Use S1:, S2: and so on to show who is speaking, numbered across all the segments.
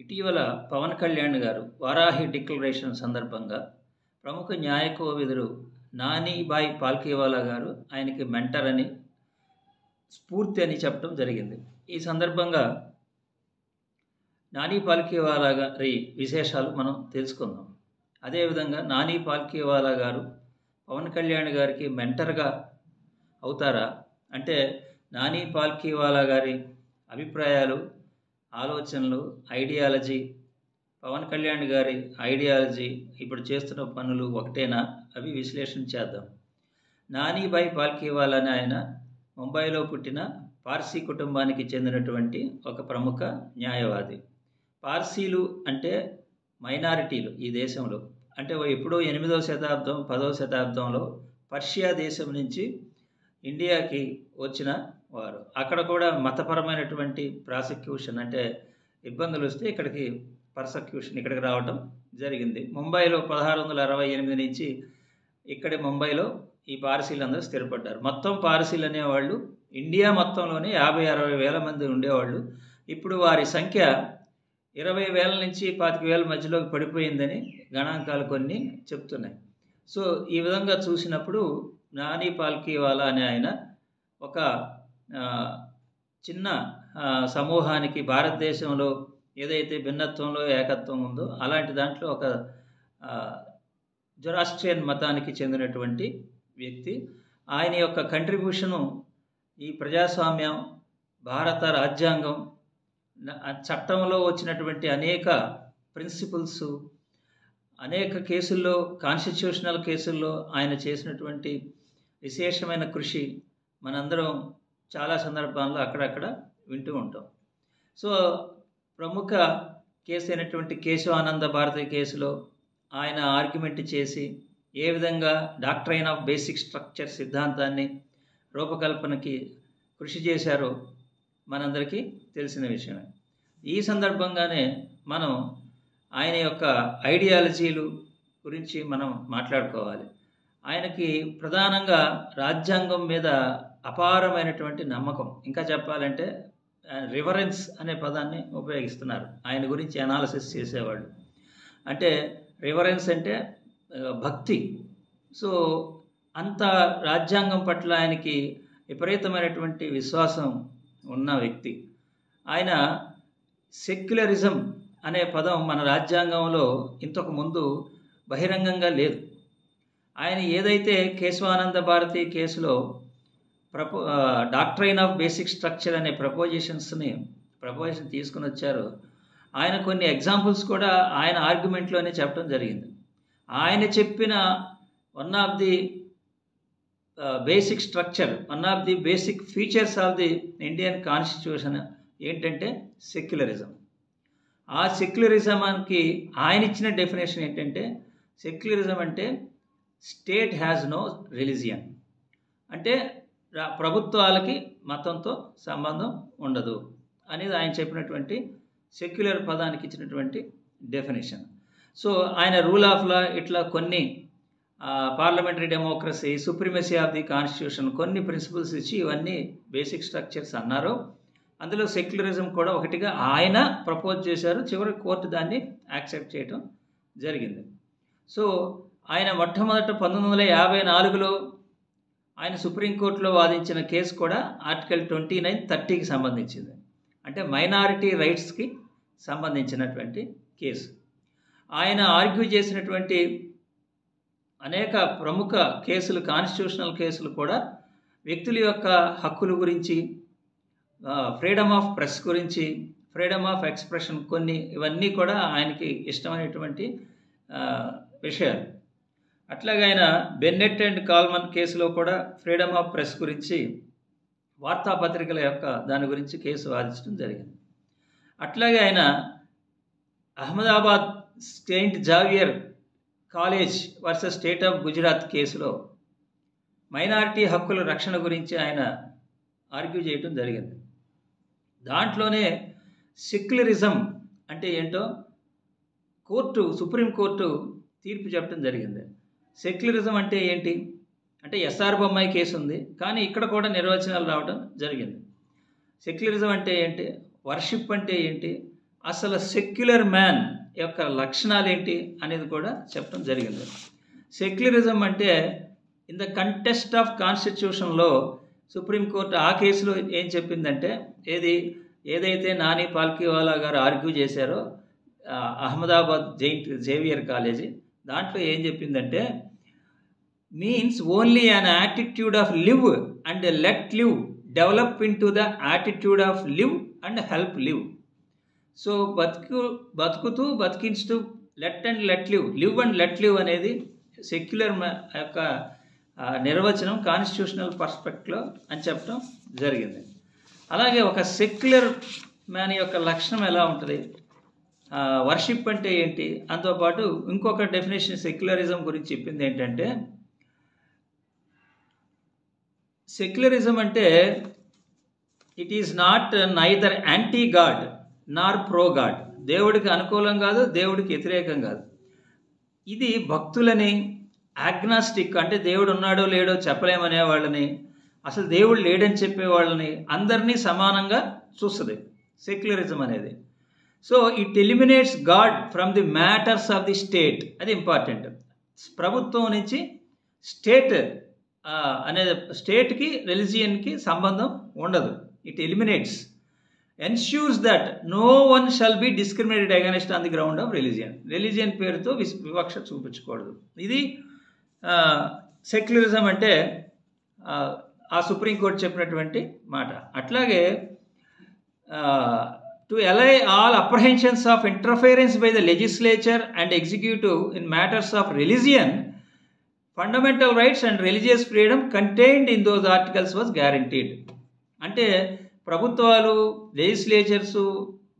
S1: ఇటీవల పవన్ కళ్యాణ్ గారు వారాహి డిక్లరేషన్ సందర్భంగా ప్రముఖ న్యాయ కోవిదుడు నానీభాయ్ పాల్కీవాలా గారు ఆయనకి మెంటర్ అని, స్ఫూర్తి అని చెప్పడం జరిగింది. ఈ సందర్భంగా నాని పాల్కీవాలా గారి విశేషాలు మనం తెలుసుకుందాం. అదేవిధంగా నాని పాల్కీవాలా గారు పవన్ కళ్యాణ్ గారికి మెంటర్గా అవుతారా అంటే, నాని పాల్కీవాలా గారి అభిప్రాయాలు, ఆలోచనలు, ఐడియాలజీ, పవన్ కళ్యాణ్ గారి ఐడియాలజీ, ఇప్పుడు చేస్తున్న పనులు ఒకటేనా, అవి విశ్లేషణ చేద్దాం. నానీభాయ్ పాల్కీవాలా అని ఆయన ముంబైలో పుట్టిన పార్సీ కుటుంబానికి చెందినటువంటి ఒక ప్రముఖ న్యాయవాది. పార్సీలు అంటే మైనారిటీలు ఈ దేశంలో. అంటే ఎప్పుడో 8వ శతాబ్దం 10వ శతాబ్దంలో పర్షియా దేశం నుంచి ఇండియాకి వచ్చిన వారు. అక్కడ కూడా మతపరమైనటువంటి ప్రాసిక్యూషన్ అంటే ఇబ్బందులు వస్తే ఇక్కడికి ఇక్కడికి రావడం జరిగింది. ముంబైలో 1668 నుంచి ఇక్కడే ముంబైలో ఈ పార్సీలందరూ స్థిరపడ్డారు. మొత్తం పార్సీలు అనేవాళ్ళు ఇండియా మొత్తంలోనే 50-60 వేల మంది ఉండేవాళ్ళు. ఇప్పుడు వారి సంఖ్య 20,000 నుంచి 25,000 మధ్యలోకి పడిపోయిందని గణాంకాలు కొన్ని చెప్తున్నాయి. సో ఈ విధంగా చూసినప్పుడు నాని పాల్కీవాలా అనే ఆయన ఒక చిన్న సమూహానికి, భారతదేశంలో ఏదైతే భిన్నత్వంలో ఏకత్వం ఉందో అలాంటి దాంట్లో ఒక జొరాస్ట్రియన్ మతానికి చెందినటువంటి వ్యక్తి. ఆయన యొక్క కంట్రిబ్యూషను ఈ ప్రజాస్వామ్యం, భారత రాజ్యాంగం, చట్టంలో వచ్చినటువంటి అనేక ప్రిన్సిపల్స్, అనేక కేసుల్లో, కాన్స్టిట్యూషనల్ కేసుల్లో ఆయన చేసినటువంటి విశేషమైన కృషి మనందరం చాలా సందర్భాల్లో అక్కడక్కడ వింటూ ఉంటాం. సో ప్రముఖ కేసు అయినటువంటి కేశవానంద భారతి కేసులో ఆయన ఆర్గ్యుమెంట్ చేసి ఏ విధంగా డాక్ట్రైన్ ఆఫ్ బేసిక్ స్ట్రక్చర్ సిద్ధాంతాన్ని రూపకల్పనకి కృషి చేశారో మనందరికీ తెలిసిన విషయమే. ఈ సందర్భంగానే మనం ఆయన యొక్క ఐడియాలజీలు గురించి మనం మాట్లాడుకోవాలి. ఆయనకి ప్రధానంగా రాజ్యాంగం మీద అపారమైనటువంటి నమ్మకం. ఇంకా చెప్పాలంటే రివరెన్స్ అనే పదాన్ని ఉపయోగిస్తున్నారు ఆయన గురించి అనాలిసిస్ చేసేవాళ్ళు. అంటే రివరెన్స్ అంటే భక్తి. సో అంత రాజ్యాంగం పట్ల ఆయనకి విపరీతమైనటువంటి విశ్వాసం ఉన్న వ్యక్తి. ఆయన సెక్యులరిజం అనే పదం మన రాజ్యాంగంలో ఇంతకు ముందు బహిరంగంగా లేదు. ఆయన ఏదైతే కేశవానంద భారతి కేసులో డాక్ట్రైన్ ఆఫ్ బేసిక్ స్ట్రక్చర్ అనే ప్రపోజిషన్ తీసుకుని వచ్చారో, ఆయన కొన్ని ఎగ్జాంపుల్స్ కూడా ఆయన ఆర్గ్యుమెంట్లోనే చెప్పడం జరిగింది. ఆయన చెప్పిన one of the basic structure, one of the basic features of the Indian constitution ఏంటంటే సెక్యులరిజం. ఆ సెక్యులరిజంకి ఆయన ఇచ్చిన డెఫినేషన్ ఏంటంటే, సెక్యులరిజం అంటే స్టేట్ హ్యాజ్ నో రిలీజియన్, అంటే ప్రభుత్వాలకి మతంతో సంబంధం ఉండదు అనేది ఆయన చెప్పినటువంటి సెక్యులర్ పదానికి ఇచ్చినటువంటి డెఫినేషన్. సో ఆయన రూల్ ఆఫ్ లా, ఇట్లా కొన్ని parliamentary democracy, supremacy of the constitution, కొన్ని ప్రిన్సిపల్స్ ఇచ్చి ఇవన్నీ బేసిక్ స్ట్రక్చర్స్ అన్నారు. అందులో సెక్యులరిజం కూడా ఒకటిగా ఆయన ప్రపోజ్ చేశారు. చివరి కోర్టు దాన్ని యాక్సెప్ట్ చేయడం జరిగింది. సో ఆయన మొట్టమొదట 1954లో ఆయన సుప్రీంకోర్టులో వాదించిన కేసు కూడా ఆర్టికల్ 29, 30కి సంబంధించింది. అంటే మైనారిటీ రైట్స్కి సంబంధించినటువంటి కేసు. ఆయన ఆర్గ్యూ చేసినటువంటి అనేక ప్రముఖ కేసులు, కాన్స్టిట్యూషనల్ కేసులు కూడా వ్యక్తుల యొక్క హక్కుల గురించి, ఫ్రీడమ్ ఆఫ్ ప్రెస్ గురించి, ఫ్రీడమ్ ఆఫ్ ఎక్స్ప్రెషన్, ఇవన్నీ కూడా ఆయనకి ఇష్టమైనటువంటి విషయాలు. అట్లాగే ఆయన బెన్నెట్ అండ్ కాల్మన్ కేసులో కూడా ఫ్రీడమ్ ఆఫ్ ప్రెస్ గురించి, వార్తాపత్రికల యొక్క దాని గురించి కేసు వాదించడం జరిగింది. అట్లాగే ఆయన Ahmedabad Saint Xavier college versus state of Gujarat కేసులో మైనారిటీ హక్కుల రక్షణ గురించి ఆయన ఆర్గ్యూ చేయడం జరిగింది. దాంట్లోనే సెక్యులరిజం అంటే ఏంటో సుప్రీంకోర్టు తీర్పు చెప్పడం జరిగింది. సెక్యులరిజం అంటే ఏంటి అంటే, ఎస్ఆర్ బొమ్మాయి కేసు ఉంది, కానీ ఇక్కడ కూడా నిర్వచనాలు రావడం జరిగింది. సెక్యులరిజం అంటే ఏంటి, వర్షిప్ అంటే ఏంటి, అసలు సెక్యులర్ మ్యాన్ యొక్క లక్షణాలు ఏంటి అనేది కూడా చెప్పడం జరిగింది. సెక్యులరిజం అంటే ఇన్ ద కంటెస్ట్ ఆఫ్ కాన్స్టిట్యూషన్లో సుప్రీంకోర్టు ఆ కేసులో ఏం చెప్పిందంటే, ఏదైతే నాని పాల్కీవాలా గారు ఆర్గ్యూ చేశారో అహ్మదాబాద్ జేవియర్ కాలేజీ, దాంట్లో ఏం చెప్పిందంటే, means only an attitude of live and let live develop into the attitude of live and help live. So బతుకుతూ బతికించుతూ let and let live, live and let live అనేది secular యొక్క నిర్వచనం constitutional పర్స్పెక్ట్లో అని చెప్పడం జరిగింది. అలాగే ఒక సెక్యులర్ మ్యాన్ యొక్క లక్షణం ఎలా ఉంటుంది, వర్షిప్ అంటే ఏంటి, అంతోపాటు ఇంకొక డెఫినేషన్ సెక్యులరిజం గురించి చెప్పింది ఏంటంటే, సెక్యులరిజం అంటే it is not neither anti God Nar pro God. దేవుడికి అనుకూలం కాదు, దేవుడికి వ్యతిరేకం కాదు. ఇది భక్తులని, ఆగ్నాస్టిక్ అంటే దేవుడు ఉన్నాడో లేడో చెప్పలేమనే వాళ్ళని, అసలు దేవుడు లేడని చెప్పే వాళ్ళని అందరినీ సమానంగా చూస్తుంది సెక్యులరిజం అనేది. So it eliminates God from the matters of the state. అది ఇంపార్టెంట్. ప్రభుత్వం నుంచి స్టేట్ అనేది, స్టేట్కి రిలీజియన్కి సంబంధం ఉండదు. It eliminates, ensures that no one shall be discriminated against on the ground of religion. Religion పేరుతో వివక్ష చూపించకూడదు. ఇది సెక్యులరిజం అంటే ఆ సుప్రీంకోర్టు చెప్పినటువంటి మాట. అట్లాగే to allay all apprehensions of interference by the legislature and executive in matters of religion, fundamental rights and religious freedom contained in those articles was guaranteed. అంటే ప్రభుత్వాలు, లెజిస్లేచర్స్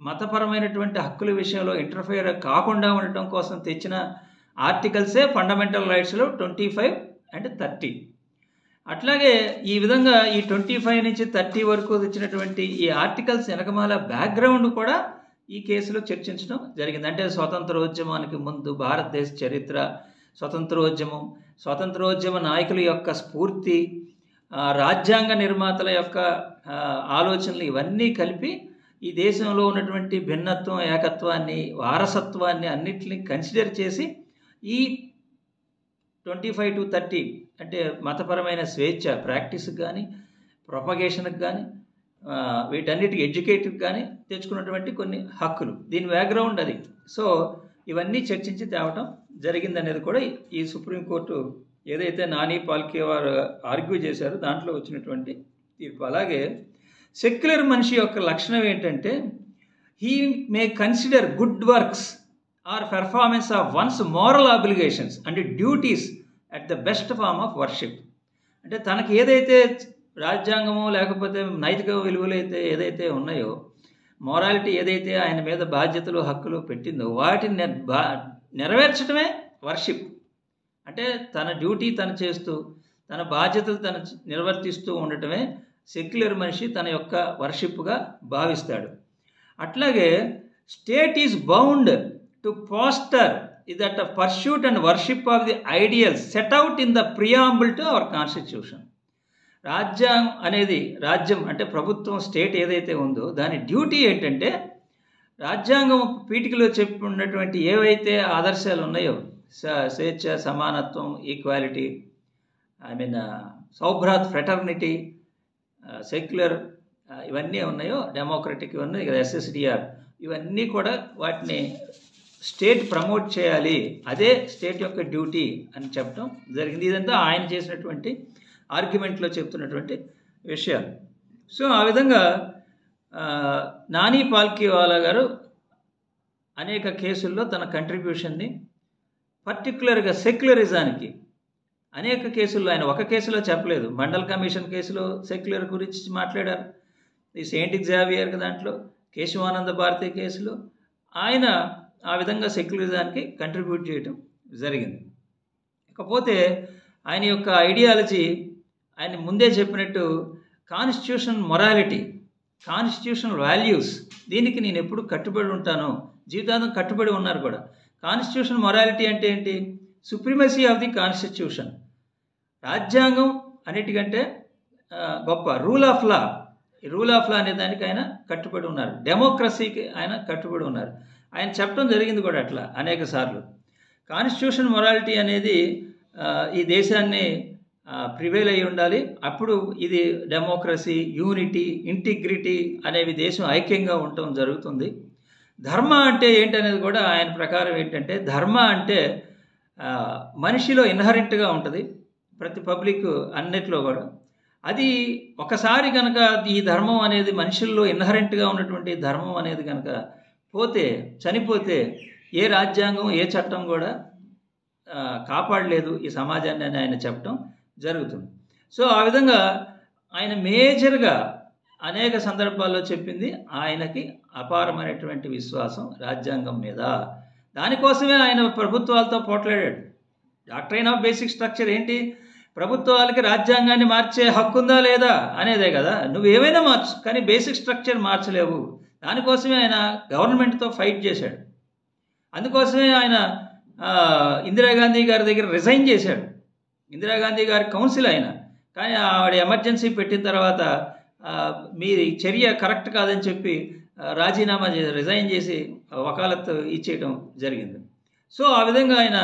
S1: మతపరమైనటువంటి హక్కుల విషయంలో ఇంటర్ఫియర్ కాకుండా ఉండటం కోసం తెచ్చిన ఆర్టికల్సే ఫండమెంటల్ రైట్స్లో 25 and 30. అట్లాగే ఈ విధంగా ఈ 25 నుంచి 30 వరకు తెచ్చినటువంటి ఈ ఆర్టికల్స్ వెనకమాల బ్యాక్గ్రౌండ్ కూడా ఈ కేసులో చర్చించడం జరిగింది. అంటే స్వతంత్రోద్యమానికి ముందు భారతదేశ చరిత్ర, స్వతంత్రోద్యమ నాయకుల యొక్క స్ఫూర్తి, రాజ్యాంగ నిర్మాతల యొక్క ఆలోచనలు, ఇవన్నీ కలిపి ఈ దేశంలో ఉన్నటువంటి భిన్నత్వం, ఏకత్వాన్ని, వారసత్వాన్ని అన్నిటిని కన్సిడర్ చేసి ఈ 25 to 30 అంటే మతపరమైన స్వేచ్ఛ ప్రాక్టీస్కి కానీ, ప్రొపగేషన్కి కానీ, వీటన్నిటికి ఎడ్యుకేటివ్కి కానీ తెచ్చుకున్నటువంటి కొన్ని హక్కులు, దీని బ్యాక్గ్రౌండ్ అది. సో ఇవన్నీ చర్చించి తేవటం జరిగిందనేది కూడా ఈ సుప్రీంకోర్టు ఏదైతే నాని పాల్కీవాలా ఆర్గ్యూ చేశారో దాంట్లో వచ్చినటువంటి తీర్పు. అలాగే సెక్యులర్ మనిషి యొక్క లక్షణం ఏంటంటే, he may consider good works or performance of one's moral obligations and duties at the best form of worship. అంటే తనకి ఏదైతే రాజ్యాంగమో లేకపోతే నైతిక విలువలు ఏదైతే ఉన్నాయో, మొరాలిటీ ఏదైతే ఆయన మీద బాధ్యతలు, హక్కులు పెట్టిందో వాటిని నెరవేర్చడమే వర్షిప్. అంటే తన డ్యూటీ తను చేస్తూ, తన బాధ్యతలు తను నిర్వర్తిస్తూ ఉండటమే సెక్యులర్ మనిషి తన యొక్క వర్షిప్గా భావిస్తాడు. అట్లాగే state is bound to faster that pursuit and worship of the ideals set out in the preamble to our constitution. రాజ్యం అంటే ప్రభుత్వం, స్టేట్ ఏదైతే ఉందో దాని డ్యూటీ ఏంటంటే, రాజ్యాంగం పీఠికలో చెప్పి ఉన్నటువంటి ఏవైతే ఆదర్శాలు ఉన్నాయో, స్వేచ్ఛ, సమానత్వం, ఈక్వాలిటీ, సౌభ్రాత్, ఫ్రెటర్నిటీ, సెక్యులర్, ఇవన్నీ ఉన్నాయో, డెమోక్రటిక్ ఉన్నాయి కదా, SSDR, ఇవన్నీ కూడా వాటిని స్టేట్ ప్రమోట్ చేయాలి, అదే స్టేట్ యొక్క డ్యూటీ అని చెప్పడం జరిగింది. ఇదంతా ఆయన చేసినటువంటి ఆర్గ్యుమెంట్లో చెప్తున్నటువంటి విషయాలు. సో ఆ విధంగా నాని పాల్కీవాలా గారు అనేక కేసుల్లో తన కంట్రిబ్యూషన్ని పర్టికులర్గా సెక్యులరిజానికి అనేక కేసుల్లో, ఆయన ఒక కేసులో చెప్పలేదు, మండల్ కమిషన్ కేసులో సెక్యులర్ గురించి మాట్లాడారు, ఈ సెయింట్ ఎగ్జావియర్ దాంట్లో, కేశవానంద భారతి కేసులో ఆయన ఆ విధంగా సెక్యులరిజానికి కంట్రిబ్యూట్ చేయడం జరిగింది. ఇకపోతే ఆయన యొక్క ఐడియాలజీ, ఆయన ముందే చెప్పినట్టు కాన్స్టిట్యూషన్ మొరాలిటీ, కాన్స్టిట్యూషనల్ వాల్యూస్, దీనికి నేను ఎప్పుడు కట్టుబడి ఉంటాను, జీవితాంతం కట్టుబడి ఉన్నారు కూడా. కాన్స్టిట్యూషన్ మొరాలిటీ అంటే ఏంటి? సుప్రీమసీ ఆఫ్ ది కాన్స్టిట్యూషన్, రాజ్యాంగం అన్నిటికంటే గొప్ప, rule of law, rule of law అనే దానికి ఆయన కట్టుబడి ఉన్నారు, డెమోక్రసీకి ఆయన కట్టుబడి ఉన్నారు. ఆయన చెప్పడం జరిగింది కూడా అట్లా అనేక సార్లు. కాన్స్టిట్యూషన్ మొరాలిటీ అనేది ఈ దేశాన్ని ప్రివేల్ అయి ఉండాలి, అప్పుడు ఇది డెమోక్రసీ, యూనిటీ, ఇంటిగ్రిటీ అనేవి దేశం ఐక్యంగా ఉండటం జరుగుతుంది. ధర్మ అంటే ఏంటనేది కూడా ఆయన ప్రకారం ఏంటంటే, ధర్మ అంటే మనిషిలో ఇన్హరెంట్గా ఉంటుంది, ప్రతి పబ్లిక్ అన్నిట్లో కూడా. అది ఒకసారి కనుక ఈ ధర్మం అనేది మనుషుల్లో ఇన్హరెంట్గా ఉన్నటువంటి ధర్మం అనేది కనుక చనిపోతే ఏ రాజ్యాంగం ఏ చట్టం కూడా కాపాడలేదు ఈ సమాజాన్ని అని ఆయన చెప్పడం జరుగుతుంది. సో ఆ విధంగా ఆయన మేజర్గా అనేక సందర్భాల్లో చెప్పింది ఆయనకి అపారమైనటువంటి విశ్వాసం రాజ్యాంగం మీద. దానికోసమే ఆయన ప్రభుత్వాలతో పోట్లాడాడు. డాక్ట్రైన్ ఆఫ్ బేసిక్ స్ట్రక్చర్ ఏంటి? ప్రభుత్వాలకి రాజ్యాంగాన్ని మార్చే హక్కు ఉందా లేదా అనేదే కదా. నువ్వు ఏమైనా మార్చు, కానీ బేసిక్ స్ట్రక్చర్ మార్చలేవు. దానికోసమే ఆయన గవర్నమెంట్తో ఫైట్ చేశాడు. అందుకోసమే ఆయన ఇందిరాగాంధీ గారి దగ్గర రిజైన్ చేశాడు. ఇందిరాగాంధీ గారి కౌన్సిల్ ఆయన, కానీ ఆవిడ ఎమర్జెన్సీ పెట్టిన తర్వాత మీ చర్య కరెక్ట్ కాదని చెప్పి రాజీనామా రిజైన్ చేసి వకాలత్ ఇచ్చేయడం జరిగింది. సో ఆ విధంగా ఆయన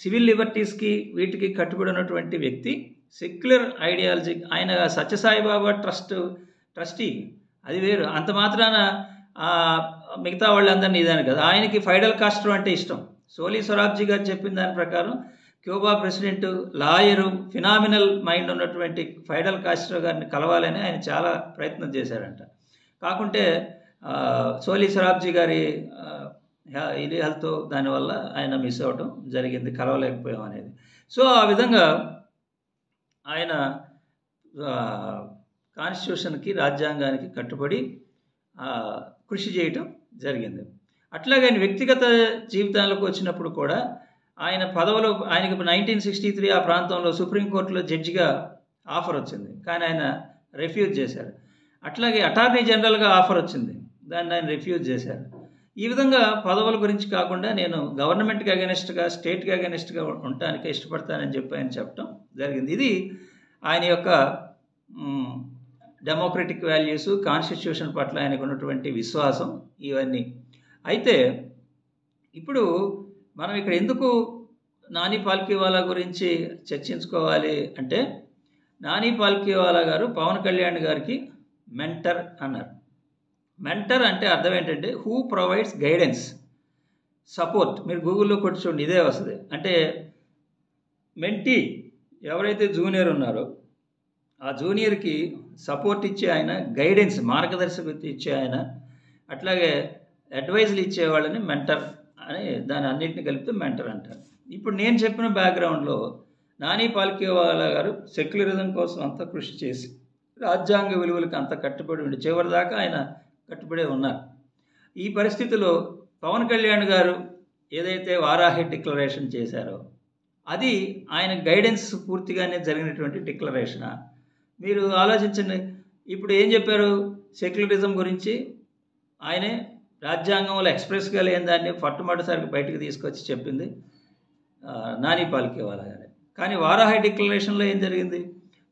S1: సివిల్ లిబర్టీస్కి వీటికి కట్టుబడి ఉన్నటువంటి వ్యక్తి. సెక్యులర్ ఐడియాలజీ, ఆయన సత్యసాయిబాబా ట్రస్టీ, అది వేరు. అంత మాత్రాన మిగతా వాళ్ళందరినీ ఇదాను కదా. ఆయనకి ఫైడల్ కాస్ట్రో అంటే ఇష్టం. సోలీ సొరాబ్జీ గారు చెప్పిన దాని ప్రకారం Cuba president, lawyer, phenomenal mind ఉన్నటువంటి ఫైడల్ కాస్ట్రో గారిని కలవాలని ఆయన చాలా ప్రయత్నం చేశారంట. కాకుంటే సోలీ సొరాబ్జీ గారి ఇది హెల్త్ దానివల్ల ఆయన మిస్ అవ్వటం జరిగింది, కలవలేకపోయాం అనేది. సో ఆ విధంగా ఆయన కాన్స్టిట్యూషన్కి, రాజ్యాంగానికి కట్టుబడి కృషి చేయటం జరిగింది. అట్లాగే ఆయన వ్యక్తిగత జీవితాలకు వచ్చినప్పుడు కూడా ఆయన పదవులు, ఆయనకి 1963 ఆ ప్రాంతంలో సుప్రీంకోర్టులో జడ్జిగా ఆఫర్ వచ్చింది, కానీ ఆయన రిఫ్యూజ్ చేశారు. అట్లాగే అటార్నీ జనరల్గా ఆఫర్ వచ్చింది, దాన్ని ఆయన రిఫ్యూజ్ చేశారు. ఈ విధంగా పదవుల గురించి కాకుండా నేను గవర్నమెంట్కి అగెనిస్ట్గా, స్టేట్కి అగెనిస్ట్గా ఉండటానికి ఇష్టపడతానని చెప్పి ఆయన చెప్పడం జరిగింది. ఇది ఆయన యొక్క డెమోక్రటిక్ వాల్యూస్, కాన్స్టిట్యూషన్ పట్ల ఆయనకు ఉన్నటువంటి విశ్వాసం, ఇవన్నీ. అయితే ఇప్పుడు మనం ఇక్కడ ఎందుకు నాని పాల్కీవాలా గురించి చర్చించుకోవాలి అంటే, నాని పాల్కీవాలా గారు పవన్ కళ్యాణ్ గారికి మెంటర్ అన్నారు. మెంటర్ అంటే అర్థం ఏంటంటే హూ ప్రొవైడ్స్ గైడెన్స్, సపోర్ట్. మీరు గూగుల్లో కొట్టి చూడండి, ఇదే వస్తుంది. అంటే మెంటీ ఎవరైతే జూనియర్ ఉన్నారో ఆ జూనియర్కి సపోర్ట్ ఇచ్చే ఆయన, గైడెన్స్, మార్గదర్శకత్వం ఇచ్చే ఆయన, అట్లాగే అడ్వైజులు ఇచ్చేవాళ్ళని మెంటర్ అని, దాని అన్నింటిని కలిపితే మెంటర్ అంటారు. ఇప్పుడు నేను చెప్పిన బ్యాక్గ్రౌండ్లో నాని పాల్కీవాలా గారు సెక్యులరిజం కోసం అంత కృషి చేసి, రాజ్యాంగ విలువలకు అంత కట్టుబడి ఉండి, చివరిదాకా ఆయన కట్టుబడే ఉన్నారు. ఈ పరిస్థితిలో పవన్ కళ్యాణ్ గారు ఏదైతే వారాహి డిక్లరేషన్ చేశారో అది ఆయన గైడెన్స్ పూర్తిగానే జరిగినటువంటి డిక్లరేషనా? మీరు ఆలోచించండి. ఇప్పుడు ఏం చెప్పారు సెక్యులరిజం గురించి? ఆయనే రాజ్యాంగంలో ఎక్స్ప్రెస్గా లేని దాన్ని మొట్టమొదటిసారికి బయటకు తీసుకొచ్చి చెప్పింది నాని పాల్కీవాలా గారే. కానీ వారాహి డిక్లరేషన్లో ఏం జరిగింది?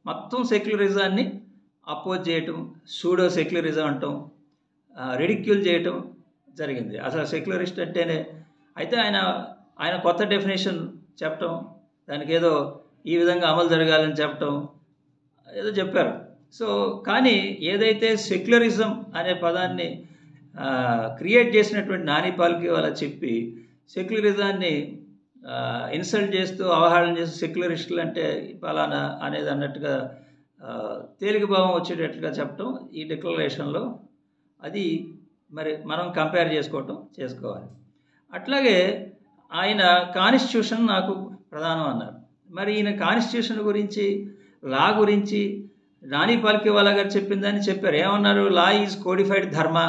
S1: మొత్తం సెక్యులరిజాన్ని అపోజ్ చేయటం, సూడో సెక్యులరిజం అంటాం, రిడిక్యూల్ చేయటం జరిగింది. అసలు సెక్యులరిస్ట్ అంటేనే. అయితే ఆయన కొత్త డెఫినేషన్ చెప్పటం, దానికి ఏదో ఈ విధంగా అమలు జరగాలని చెప్పటం ఏదో చెప్పారు. సో కానీ ఏదైతే సెక్యులరిజం అనే పదాన్ని క్రియేట్ చేసినటువంటి నాని పాల్కీవాలా చెప్పి సెక్యులరిజాన్ని ఇన్సల్ట్ చేస్తూ, అవహేళన చేస్తూ, సెక్యులరిస్టులు అంటే పలానా అనేది అన్నట్టుగా తేలిక భావం వచ్చేటట్లుగా చెప్పటం ఈ డిక్లరేషన్లో, అది మరి మనం కంపేర్ చేసుకోవాలి. అట్లాగే ఆయన కాన్స్టిట్యూషన్ నాకు ప్రధానం అన్నారు. మరి ఈయన కాన్స్టిట్యూషన్ గురించి, లా గురించి నాని పాల్కీవాలా గారు చెప్పిందని చెప్పారు. ఏమన్నారు? లా ఈజ్ కోడిఫైడ్ ధర్మ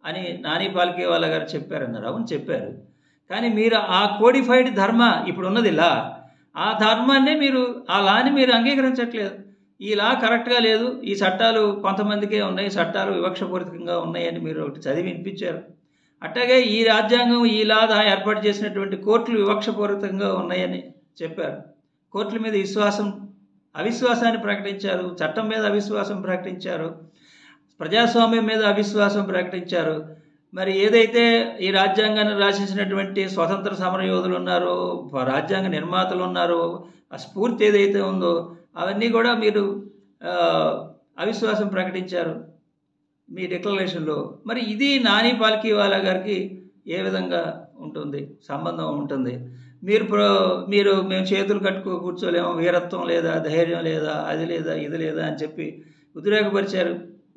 S1: అని నాని పాల్కీవాలా గారు చెప్పారన్నారు. అవును చెప్పారు. కానీ మీరు ఆ కోడిఫైడ్ ధర్మ, ఇప్పుడు ఉన్నది లా, ఆ ధర్మాన్ని మీరు, ఆ లాని మీరు అంగీకరించట్లేదు. ఈ లా కరెక్ట్గా లేదు, ఈ చట్టాలు కొంతమందికే ఉన్నాయి, చట్టాలు వివక్షపూరితంగా ఉన్నాయని మీరు ఒకటి చదివి వినిపించారు. అట్లాగే ఈ రాజ్యాంగం, ఈ లా ఏర్పాటు చేసినటువంటి కోర్టులు వివక్షపూరితంగా ఉన్నాయని చెప్పారు. కోర్టుల మీద అవిశ్వాసాన్ని ప్రకటించారు, చట్టం మీద అవిశ్వాసం ప్రకటించారు. ప్రజాస్వామ్యం మీద అవిశ్వాసం ప్రకటించారు. మరి ఏదైతే ఈ రాజ్యాంగాన్ని రాసించినటువంటి స్వతంత్ర సమరయోధులు ఉన్నారో, రాజ్యాంగ నిర్మాతలు ఉన్నారో, ఆ స్ఫూర్తి ఏదైతే ఉందో అవన్నీ కూడా మీరు అవిశ్వాసం ప్రకటించారు మీ డిక్లరేషన్లో. మరి ఇది నాని పాల్కీవాలా గారికి ఏ విధంగా ఉంటుంది, సంబంధం ఉంటుంది? మీరు మేము చేతులు కట్టుకో కూర్చోలేము, వీరత్వం లేదా, ధైర్యం లేదా, అది లేదా, ఇది లేదా అని చెప్పి ఉద్రేకపరిచారు.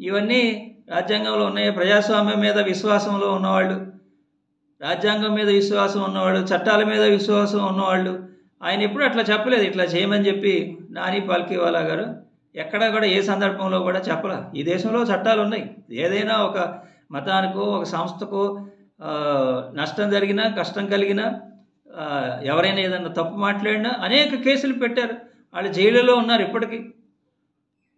S1: ఇవన్నీ రాజ్యాంగంలో ఉన్నాయి. ప్రజాస్వామ్యం మీద విశ్వాసంలో ఉన్నవాళ్ళు, రాజ్యాంగం మీద విశ్వాసం ఉన్నవాళ్ళు, చట్టాల మీద విశ్వాసం ఉన్నవాళ్ళు ఆయన ఎప్పుడు అట్లా చెప్పలేదు, ఇట్లా చేయమని చెప్పి నాని పాల్కీవాలా గారు ఎక్కడా కూడా ఏ సందర్భంలో కూడా చెప్పలే. ఈ దేశంలో చట్టాలు ఉన్నాయి. ఏదైనా ఒక మతానికో ఒక సంస్థకో నష్టం జరిగినా, కష్టం కలిగినా, ఎవరైనా ఏదైనా తప్పు మాట్లాడినా అనేక కేసులు పెట్టారు. వాళ్ళు జైలులో ఉన్నారు ఇప్పటికీ.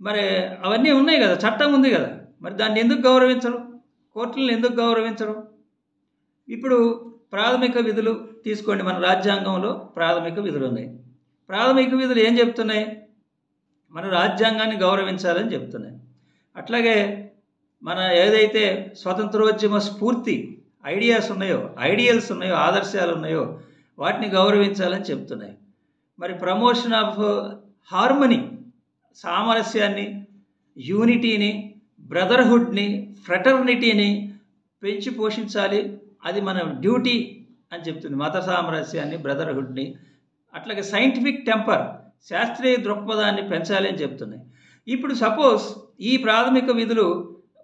S1: మరి అవన్నీ ఉన్నాయి కదా, చట్టం ఉంది కదా, మరి దాన్ని ఎందుకు గౌరవించరు? కోర్టులను ఎందుకు గౌరవించరు? ఇప్పుడు ప్రాథమిక విధులు తీసుకోండి. మన రాజ్యాంగంలో ప్రాథమిక విధులు ఉన్నాయి. ప్రాథమిక విధులు ఏం చెప్తున్నాయి? మన రాజ్యాంగాన్ని గౌరవించాలని చెప్తున్నాయి. అట్లాగే మన ఏదైతే స్వతంత్రోద్యమ స్ఫూర్తి ఐడియల్స్ ఉన్నాయో, ఆదర్శాలు ఉన్నాయో వాటిని గౌరవించాలని చెప్తున్నాయి. మరి ప్రమోషన్ ఆఫ్ హార్మనీ, సామరస్యాన్ని, యూనిటీని, బ్రదర్హుడ్ని, ఫ్రెటర్నిటీని పెంచి పోషించాలి, అది మన డ్యూటీ అని చెప్తుంది. మత సామరస్యాన్ని, బ్రదర్హుడ్ని, అట్లాగే సైంటిఫిక్ టెంపర్, శాస్త్రీయ దృక్పథాన్ని పెంచాలి అని చెప్తున్నాయి. ఇప్పుడు సపోజ్ ఈ ప్రాథమిక విధులు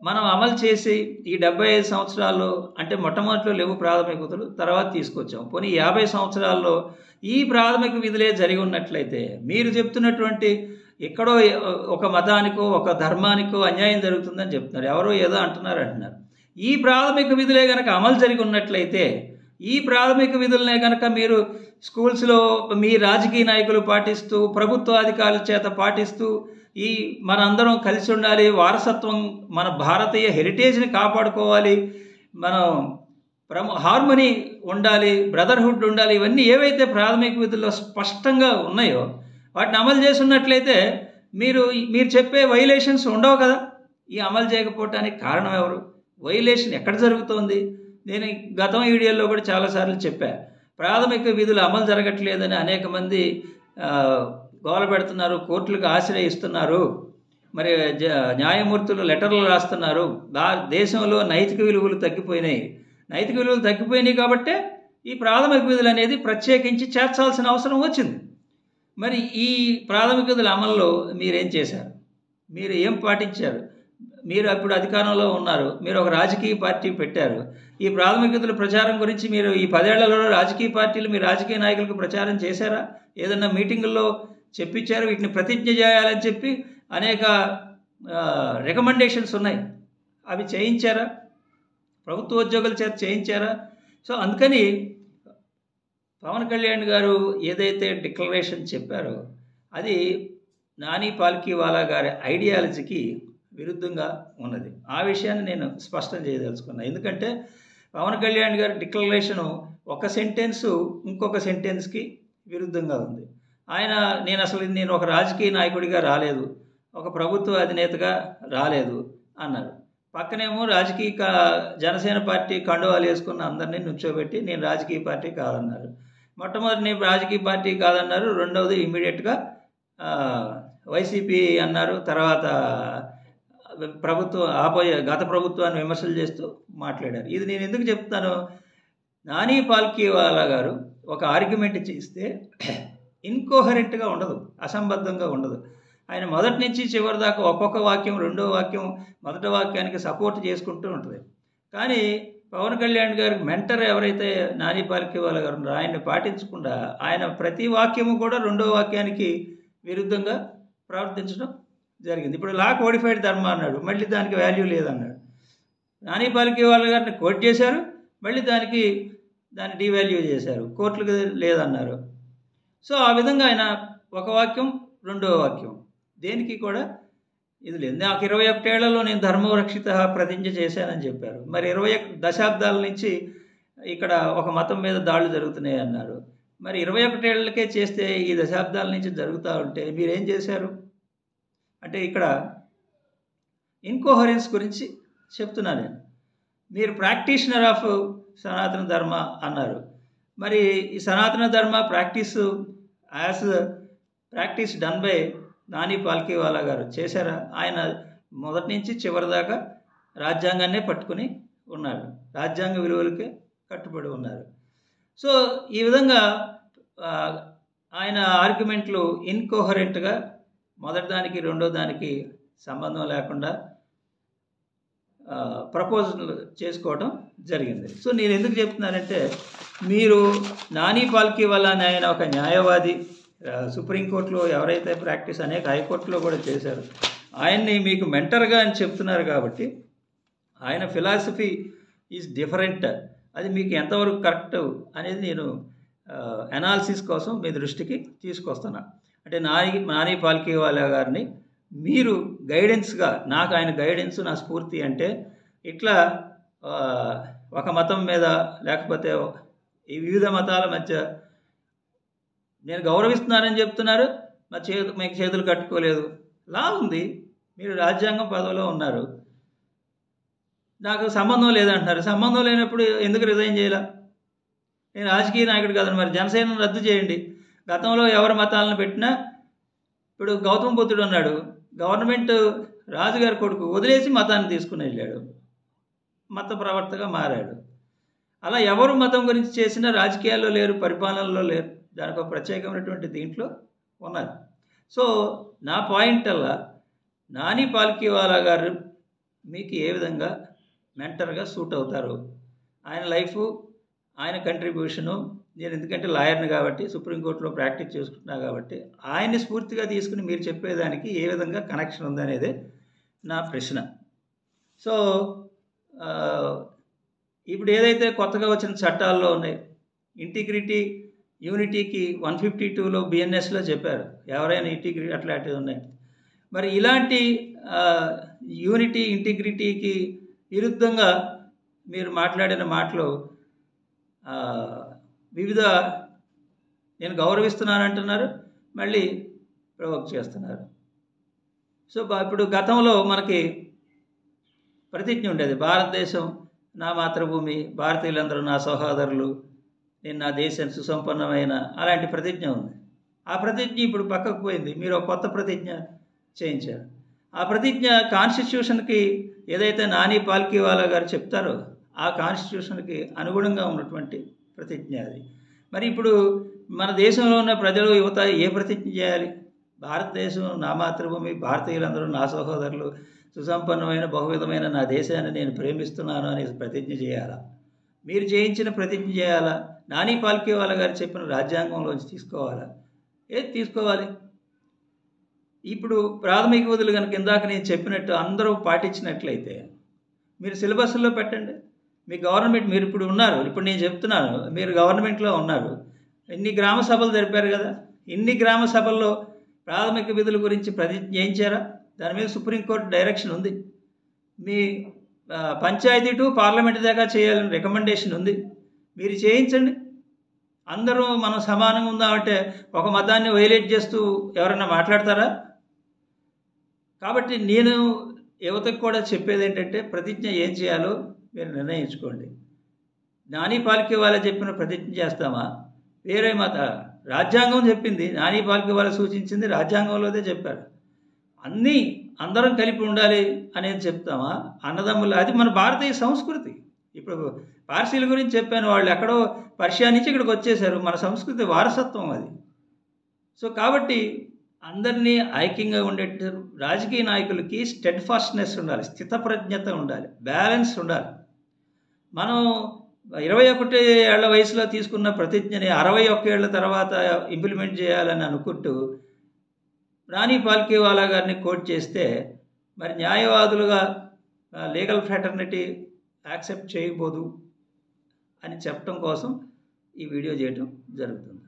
S1: మనం అమలు చేసి ఈ 75 సంవత్సరాల్లో, అంటే మొట్టమొదటిలో లేవు ప్రాథమిక విధులు, తర్వాత తీసుకొచ్చాం. పోనీ 50 సంవత్సరాల్లో ఈ ప్రాథమిక విధులే జరిగి ఉన్నట్లయితే మీరు చెప్తున్నటువంటి ఎక్కడో ఒక మతానికో ఒక ధర్మానికో అన్యాయం జరుగుతుందని చెప్తున్నారు. ఎవరో ఏదో అంటున్నారు. ఈ ప్రాథమిక విధులే కనుక అమలు జరిగి ఉన్నట్లయితే, ఈ ప్రాథమిక విధులనే కనుక మీరు స్కూల్స్లో మీ రాజకీయ నాయకులు పాటిస్తూ, ప్రభుత్వ అధికారుల చేత పాటిస్తూ, ఈ మనందరం కలిసి ఉండాలి, వారసత్వం, మన భారతీయ హెరిటేజ్ని కాపాడుకోవాలి, మనం హార్మనీ ఉండాలి, బ్రదర్హుడ్ ఉండాలి, ఇవన్నీ ఏవైతే ప్రాథమిక విధుల్లో స్పష్టంగా ఉన్నాయో వాటిని అమలు చేస్తున్నట్లయితే మీరు చెప్పే వైలేషన్స్ ఉండవు కదా. ఈ అమలు చేయకపోవటానికి కారణం ఎవరు? వైలేషన్ ఎక్కడ జరుగుతోంది? నేను గతం వీడియోలో కూడా చాలాసార్లు చెప్పా, ప్రాథమిక విధులు అమలు జరగట్లేదని అనేక మంది గోల పెడుతున్నారు, కోర్టులకు ఆశ్రయిస్తున్నారు, మరి న్యాయమూర్తులు లెటర్లు రాస్తున్నారు. దేశంలో నైతిక విలువలు తగ్గిపోయినాయి కాబట్టే ఈ ప్రాథమిక విధులు అనేది ప్రత్యేకించి చేర్చాల్సిన అవసరం వచ్చింది. మరి ఈ ప్రాథమిక విధుల అమల్లో మీరేం చేశారు? మీరు ఏం పాటించారు? మీరు అప్పుడు అధికారంలో ఉన్నారు, మీరు ఒక రాజకీయ పార్టీ పెట్టారు. ఈ ప్రాథమిక విధుల ప్రచారం గురించి మీరు ఈ 10 ఏళ్లలో రాజకీయ పార్టీలు మీ రాజకీయ నాయకులకు ప్రచారం చేశారా? ఏదన్నా మీటింగుల్లో చెప్పించారు, వీటిని ప్రతిజ్ఞ చేయాలని చెప్పి అనేక రికమెండేషన్స్ ఉన్నాయి, అవి చేయించారా? ప్రభుత్వ ఉద్యోగుల చేత చేయించారా? సో అందుకని పవన్ కళ్యాణ్ గారు ఏదైతే డిక్లరేషన్ చెప్పారో అది నాని పాల్కీవాలా గారి ఐడియాలజీకి విరుద్ధంగా ఉన్నది. ఆ విషయాన్ని నేను స్పష్టం చేయదలుచుకున్నాను. ఎందుకంటే పవన్ కళ్యాణ్ గారి డిక్లరేషను ఒక సెంటెన్సు ఇంకొక సెంటెన్స్కి విరుద్ధంగా ఉంది. నేను ఒక రాజకీయ నాయకుడిగా రాలేదు, ఒక ప్రభుత్వ అధినేతగా రాలేదు అన్నారు. పక్కనేమో జనసేన పార్టీ కండువాలు వేసుకున్న అందరినీ నుంచోబెట్టి నేను రాజకీయ పార్టీ కాదన్నారు. మొట్టమొదటి నేను రాజకీయ పార్టీ కాదన్నారు, రెండవది ఇమ్మీడియట్గా వైసీపీ అన్నారు, తర్వాత గత ప్రభుత్వాన్ని విమర్శలు చేస్తూ మాట్లాడారు. ఇది నేను ఎందుకు చెప్తాను? నాని పాల్కీవాలా గారు ఒక ఆర్గ్యుమెంట్ చేస్తే ఇన్కోహరెంట్గా ఉండదు, అసంబద్ధంగా ఉండదు. ఆయన మొదటి నుంచి చివరి దాకా ఒక్కొక్క వాక్యం, రెండో వాక్యం, మొదటి వాక్యానికి సపోర్ట్ చేసుకుంటూ ఉంటుంది. కానీ పవన్ కళ్యాణ్ గారికి మెంటర్ ఎవరైతే నాని పాల్కీవాలా గారు ఉన్నారో ఆయన్ని పాటించకుండా ఆయన ప్రతి వాక్యము కూడా రెండో వాక్యానికి విరుద్ధంగా ప్రవర్తించడం జరిగింది. ఇప్పుడు లా కోడిఫైడ్ ధర్మ అన్నాడు, మళ్ళీ దానికి వాల్యూ లేదన్నాడు. నాని పాల్కీవాలా గారిని కోట్ చేశారు, మళ్ళీ దాన్ని డీవాల్యూ చేశారు, కోర్టులకు లేదన్నారు. సో ఆ విధంగా ఆయన ఒక వాక్యం రెండో వాక్యం దేనికి కూడా ఇది లేదు. నాకు 21 ఏళ్లలో నేను ధర్మరక్షిత ప్రతిజ్ఞ చేశానని చెప్పారు. మరి 21 దశాబ్దాల నుంచి ఇక్కడ ఒక మతం మీద దాడులు జరుగుతున్నాయి అన్నారు. మరి 21 ఏళ్లకే చేస్తే ఈ దశాబ్దాల నుంచి జరుగుతూ ఉంటే మీరేం చేశారు? అంటే ఇక్కడ ఇన్కోహరెన్స్ గురించి చెప్తున్నాను నేను. మీరు ప్రాక్టీషనర్ ఆఫ్ సనాతన ధర్మ అన్నారు. మరి ఈ సనాతన ధర్మ practice done by Nani Palkhivala గారు చేశారా? ఆయన మొదటి నుంచి చివరి దాకా రాజ్యాంగాన్నే పట్టుకుని ఉన్నారు, రాజ్యాంగ విలువలకే కట్టుబడి ఉన్నారు. సో ఈ విధంగా ఆయన ఆర్గ్యుమెంట్లు ఇన్కోహరెంట్గా మొదటి దానికి రెండో దానికి సంబంధం లేకుండా ప్రపోజల్ చేసుకోవడం జరిగింది. సో నేను ఎందుకు చెప్తున్నానంటే, మీరు నాని పాల్కీవాలా అని ఆయన ఒక న్యాయవాది, సుప్రీంకోర్టులో ఎవరైతే ప్రాక్టీస్ అనేక హైకోర్టులో కూడా చేశారు, ఆయన్ని మీకు మెంటర్గా అని చెప్తున్నారు కాబట్టి ఆయన ఫిలాసఫీ ఈజ్ డిఫరెంట్. అది మీకు ఎంతవరకు కరెక్ట్ అనేది నేను అనాలిసిస్ కోసం మీ దృష్టికి తీసుకొస్తున్నా. అంటే నాని పాల్కీవాలా గారిని మీరు గైడెన్స్గా, నాకు ఆయన గైడెన్స్ నా స్ఫూర్తి అంటే, ఇట్లా ఒక మతం మీద లేకపోతే ఈ వివిధ మతాల మధ్య నేను గౌరవిస్తున్నానని చెప్తున్నారు, మీకు చేతులు కట్టుకోలేదు, లా ఉంది, మీరు రాజ్యాంగం పదవిలో ఉన్నారు, నాకు సంబంధం లేదంటున్నారు. సంబంధం లేనప్పుడు ఎందుకు రిజైన్ చేయాల? నేను రాజకీయ నాయకుడు కాదని మరి జనసేనను రద్దు చేయండి. గతంలో ఎవరి మతాలను పెట్టినా, ఇప్పుడు గౌతమ బుద్ధుడు ఉన్నాడు, గవర్నమెంట్ రాజుగారి కొడుకు వదిలేసి మతాన్ని తీసుకుని వెళ్ళాడు, మత ప్రవర్తగా మారాడు. అలా ఎవరు మతం గురించి చేసినా రాజకీయాల్లో లేరు, పరిపాలనలో లేరు, దానికి ఒక ప్రత్యేకమైనటువంటి దీంట్లో ఉన్నారు. సో నా పాయింట్ అలా, నాని పాల్కీవాలా గారు మీకు ఏ విధంగా మెంటర్గా సూట్ అవుతారు, ఆయన లైఫ్, ఆయన కంట్రిబ్యూషను, నేను ఎందుకంటే లాయర్ని కాబట్టి సుప్రీంకోర్టులో ప్రాక్టీస్ చేసుకుంటున్నా కాబట్టి ఆయన్ని స్ఫూర్తిగా తీసుకుని మీరు చెప్పేదానికి ఏ విధంగా కనెక్షన్ ఉందనేదే నా ప్రశ్న. సో ఇప్పుడు ఏదైతే కొత్తగా వచ్చిన చట్టాల్లో ఉన్నాయి, ఇంటిగ్రిటీ యూనిటీకి 152లో బిఎన్ఎస్లో చెప్పారు, ఎవరైనా ఇంటిగ్రిటీ అట్లాంటివి ఉన్నాయి. మరి ఇలాంటి యూనిటీ ఇంటిగ్రిటీకి విరుద్ధంగా మీరు మాట్లాడిన మాటలు వివిధ, నేను గౌరవిస్తున్నానంటున్నారు, మళ్ళీ ప్రవోక్ చేస్తున్నారు. సో ఇప్పుడు గతంలో మనకి ప్రతిజ్ఞ ఉండేది, భారతదేశం నా మాతృభూమి, భారతీయులందరూ నా సహోదరులు, నేను నా దేశం సుసంపన్నమైన, అలాంటి ప్రతిజ్ఞ ఉంది. ఆ ప్రతిజ్ఞ ఇప్పుడు పక్కకు పోయింది, మీరు ఒక కొత్త ప్రతిజ్ఞ చేయించారు. ఆ ప్రతిజ్ఞ కాన్స్టిట్యూషన్కి ఏదైతే నాని పాల్కీవాలా గారు చెప్తారో ఆ కాన్స్టిట్యూషన్కి అనుగుణంగా ఉన్నటువంటి ప్రతిజ్ఞ అది. మరి ఇప్పుడు మన దేశంలో ఉన్న ప్రజలు, యువత ఏ ప్రతిజ్ఞ చేయాలి? భారతదేశం నా మాతృభూమి, భారతీయులందరూ నా సహోదరులు, సుసంపన్నమైన బహువిధమైన నా దేశాన్ని నేను ప్రేమిస్తున్నాను అనే ప్రతిజ్ఞ చేయాలా? మీరు చేయించిన ప్రతిజ్ఞ చేయాలా? నాని పాల్కీవాలా గారు చెప్పిన రాజ్యాంగంలోంచి తీసుకోవాలా? ఏది తీసుకోవాలి? ఇప్పుడు ప్రాథమిక విధులు కనుక ఇందాక నేను చెప్పినట్టు అందరూ పాటించినట్లయితే మీరు సిలబస్లో పెట్టండి. మీ గవర్నమెంట్, మీరు ఇప్పుడు ఉన్నారు, ఇప్పుడు నేను చెప్తున్నాను, మీరు గవర్నమెంట్లో ఉన్నారు, ఇన్ని గ్రామ సభలు జరిపారు కదా, ఇన్ని గ్రామ సభల్లో ప్రాథమిక విధుల గురించి ప్రతిజ్ఞ చేయించారా? దాని మీద సుప్రీంకోర్టు డైరెక్షన్ ఉంది. మీ పంచాయతీ టు పార్లమెంట్ దాకా చేయాలని రికమెండేషన్ ఉంది, మీరు చేయించండి. అందరూ మనం సమానంగా ఉందామంటే ఒక మతాన్ని వైలేట్ చేస్తూ ఎవరైనా మాట్లాడతారా? కాబట్టి నేను యువతకు కూడా చెప్పేది ఏంటంటే, ప్రతిజ్ఞ ఏం చేయాలో మీరు నిర్ణయించుకోండి. నాని పాల్కీవాలా చెప్పిన ప్రతిజ్ఞ చేస్తామా? వేరే మత రాజ్యాంగం చెప్పింది, నాని పాల్కీవాలా సూచించింది రాజ్యాంగంలోదే చెప్పారు, అందరం కలిపి ఉండాలి అనేది చెప్తామా? అన్నదమ్ములు, అది మన భారతీయ సంస్కృతి. ఇప్పుడు పార్సీల గురించి చెప్పాను, వాళ్ళు ఎక్కడో పర్షియా నుంచి ఇక్కడికి వచ్చేసారు, మన సంస్కృతి వారసత్వం అది. సో కాబట్టి అందరినీ ఐక్యంగా ఉండేట్టు రాజకీయ నాయకులకి స్టెడ్ఫాస్ట్నెస్ ఉండాలి, స్థితప్రజ్ఞత ఉండాలి, బ్యాలెన్స్ ఉండాలి. మనం 21 ఏళ్ల వయసులో తీసుకున్న ప్రతిజ్ఞని 61 ఏళ్ల తర్వాత ఇంప్లిమెంట్ చేయాలని అనుకుంటూ నాని పాల్కీవాలా గారిని కోట్ చేస్తే మరి న్యాయవాదులుగా లీగల్ ఫ్రాటర్నిటీ యాక్సెప్ట్ చేయబోదు అని చెప్పడం కోసం ఈ వీడియో చేయటం జరుగుతుంది.